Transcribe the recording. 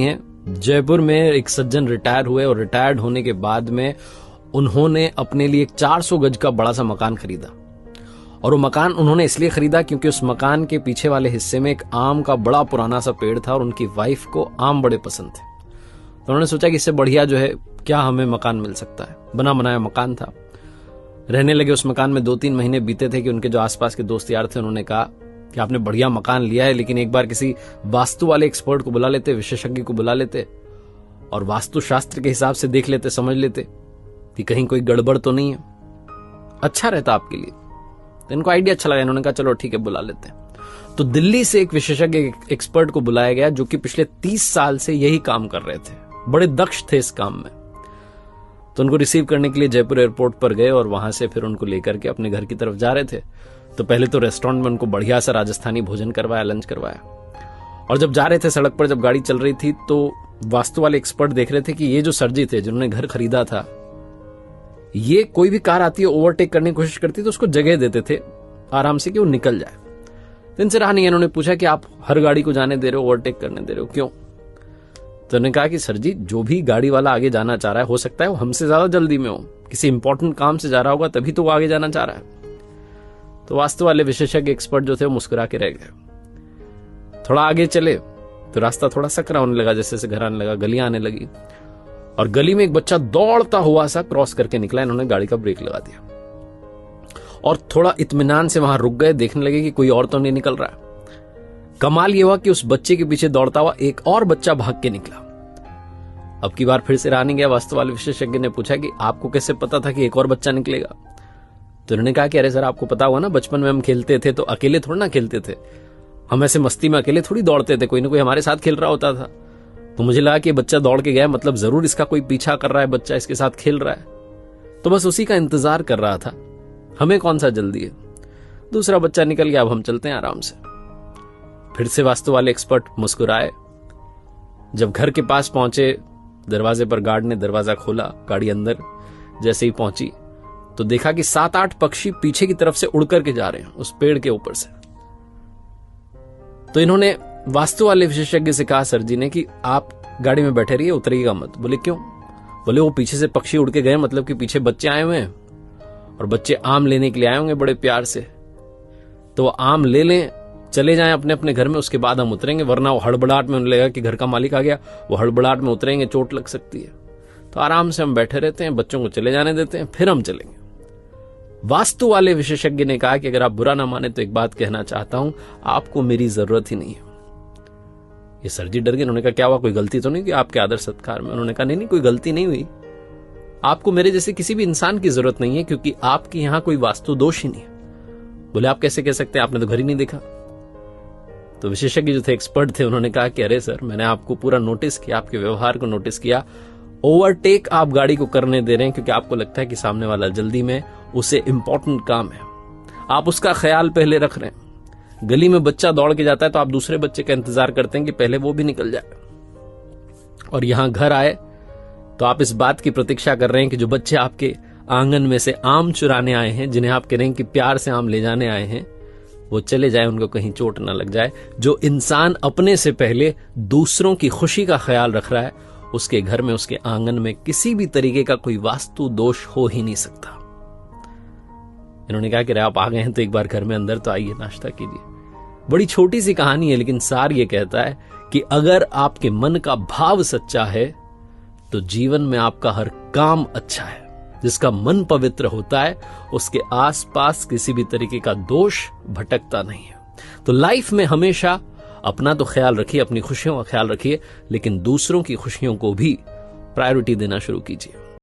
है। जयपुर में एक सज्जन रिटायर हुए और रिटायर्ड होने के बाद में उन्होंने अपने लिए एक 400 गज का बड़ा सा मकान खरीदा। और वो मकान उन्होंने इसलिए खरीदा क्योंकि उस मकान के पीछे वाले हिस्से में एक आम का बड़ा पुराना सा पेड़ था और उनकी वाइफ को आम बड़े पसंद थे। तो उन्होंने सोचा कि इससे बढ़िया जो है क्या हमें मकान मिल सकता है। बना बनाया मकान था। रहने लगे उस मकान में। 2-3 महीने बीते थे कि उनके जो आसपास के दोस्त यार थे उन्होंने कहा कि आपने बढ़िया मकान लिया है, लेकिन एक बार किसी वास्तु वाले एक्सपर्ट को बुला लेते, विशेषज्ञ को बुला लेते और वास्तु शास्त्र के हिसाब से देख लेते, समझ लेते कि कहीं कोई गड़बड़ तो नहीं है, अच्छा रहता आपके लिए। तो इनको आइडिया अच्छा लगा। इन्होंने कहा चलो ठीक है बुला लेते हैं। तो दिल्ली से एक विशेषज्ञ एक्सपर्ट को बुलाया गया जो कि पिछले 30 साल से यही काम कर रहे थे, बड़े दक्ष थे इस काम में। तो उनको रिसीव करने के लिए जयपुर एयरपोर्ट पर गए और वहां से फिर उनको लेकर के अपने घर की तरफ जा रहे थे। तो पहले तो रेस्टोरेंट में उनको बढ़िया सा राजस्थानी भोजन करवाया, लंच करवाया। और जब जा रहे थे सड़क पर, जब गाड़ी चल रही थी, तो वास्तु वाले एक्सपर्ट देख रहे थे कि ये जो सर जी थे जिन्होंने घर खरीदा था, ये कोई भी कार आती है ओवरटेक करने की कोशिश करती तो उसको जगह देते थे आराम से कि वो निकल जाए। तो इनसे रहा नहीं। इन्होंने पूछा कि आप हर गाड़ी को जाने दे रहे हो, ओवरटेक करने दे रहे हो, क्यों? तो उन्होंने कहा कि सर जी, जो भी गाड़ी वाला आगे जाना चाह रहा है, हो सकता है वो हमसे ज्यादा जल्दी में हो, किसी इंपॉर्टेंट काम से जा रहा होगा, तभी तो वो आगे जाना चाह रहा है। तो वास्तु वाले विशेषज्ञ एक्सपर्ट जो थे वो मुस्कुरा के रह गए। थोड़ा आगे चले तो रास्ता थोड़ा सकरा होने लगा, जैसे जैसे घर आने लगा, गलियां आने लगी और गली में एक बच्चा दौड़ता हुआ सा क्रॉस करके निकला। इन्होंने गाड़ी का ब्रेक लगा दिया और थोड़ा इत्मीनान से वहां रुक गए, देखने लगे कि कोई और तो नहीं निकल रहा है। कमाल ये हुआ कि उस बच्चे के पीछे दौड़ता हुआ एक और बच्चा भाग के निकला। अब की बार फिर से रहा नहीं गया। वास्तु वाले विशेषज्ञ ने पूछा कि आपको कैसे पता था कि एक और बच्चा निकलेगा? तो उन्होंने कहा कि अरे सर, आपको पता हुआ ना, बचपन में हम खेलते थे तो अकेले थोड़ा ना खेलते थे, हम ऐसे मस्ती में अकेले थोड़ी दौड़ते थे, कोई ना कोई हमारे साथ खेल रहा होता था। तो मुझे लगा कि बच्चा दौड़ के गया, मतलब जरूर इसका कोई पीछा कर रहा है, बच्चा इसके साथ खेल रहा है, तो बस उसी का इंतजार कर रहा था, हमें कौन सा जल्दी है। दूसरा बच्चा निकल गया, अब हम चलते हैं आराम से। फिर से वास्तु वाले एक्सपर्ट मुस्कुराए। जब घर के पास पहुंचे, दरवाजे पर गार्ड ने दरवाजा खोला, गाड़ी अंदर जैसे ही पहुंची तो देखा कि 7-8 पक्षी पीछे की तरफ से उड़ करके जा रहे हैं उस पेड़ के ऊपर से। तो इन्होंने वास्तु वाले विशेषज्ञ से कहा सर जी ने कि आप गाड़ी में बैठे रहिए, उतरिएगा मत। बोले क्यों? बोले वो पीछे से पक्षी उड़ के गए, मतलब कि पीछे बच्चे आए हुए हैं और बच्चे आम लेने के लिए आए होंगे बड़े प्यार से, तो वो आम ले लें, चले जाएं अपने अपने घर में, उसके बाद हम उतरेंगे, वरना वो हड़बड़ाहट में उन्हें लगेगा कि घर का मालिक आ गया, वो हड़बड़ाहट में उतरेंगे, चोट लग सकती है। तो आराम से हम बैठे रहते हैं, बच्चों को चले जाने देते हैं, फिर हम चलेंगे। वास्तु वाले विशेषज्ञ ने कहा कि अगर आप बुरा ना माने तो एक बात कहना चाहता हूं, आपको मेरी जरूरत ही नहीं है। ये सर जी डर गए। उन्होंने कहा क्या हुआ, कोई गलती तो नहीं की आपके आदर सत्कार में? उन्होंने कहा नहीं, कोई गलती नहीं हुई, आपको मेरे जैसे किसी भी इंसान की जरूरत नहीं है, क्योंकि आपके यहां कोई वास्तु दोष ही नहीं है। बोले आप कैसे कह सकते हैं, आपने तो घर ही नहीं देखा। तो विशेषज्ञ जो थे, एक्सपर्ट थे, उन्होंने कहा कि अरे सर, मैंने आपको पूरा नोटिस किया, आपके व्यवहार को नोटिस किया। ओवरटेक आप गाड़ी को करने दे रहे हैं क्योंकि आपको लगता है कि सामने वाला जल्दी में, उसे इंपॉर्टेंट काम है, आप उसका ख्याल पहले रख रहे हैं। गली में बच्चा दौड़ के जाता है तो आप दूसरे बच्चे का इंतजार करते हैं कि पहले वो भी निकल जाए, और यहां घर आए तो आप इस बात की प्रतीक्षा कर रहे हैं कि जो बच्चे आपके आंगन में से आम चुराने आए हैं, जिन्हें आप कह रहे हैं कि प्यार से आम ले जाने आए हैं, वो चले जाए, उनको कहीं चोट ना लग जाए। जो इंसान अपने से पहले दूसरों की खुशी का ख्याल रख रहा है, उसके घर में, उसके आंगन में किसी भी तरीके का कोई वास्तु दोष हो ही नहीं सकता। इन्होंने कहा कि आप आ गए हैं तो एक बार घर में अंदर तो आइए, नाश्ता कीजिए। बड़ी छोटी सी कहानी है, लेकिन सार ये कहता है कि अगर आपके मन का भाव सच्चा है तो जीवन में आपका हर काम अच्छा है। जिसका मन पवित्र होता है उसके आसपास किसी भी तरीके का दोष भटकता नहीं है। तो लाइफ में हमेशा अपना तो ख्याल रखिए, अपनी खुशियों का ख्याल रखिए, लेकिन दूसरों की खुशियों को भी प्रायोरिटी देना शुरू कीजिए।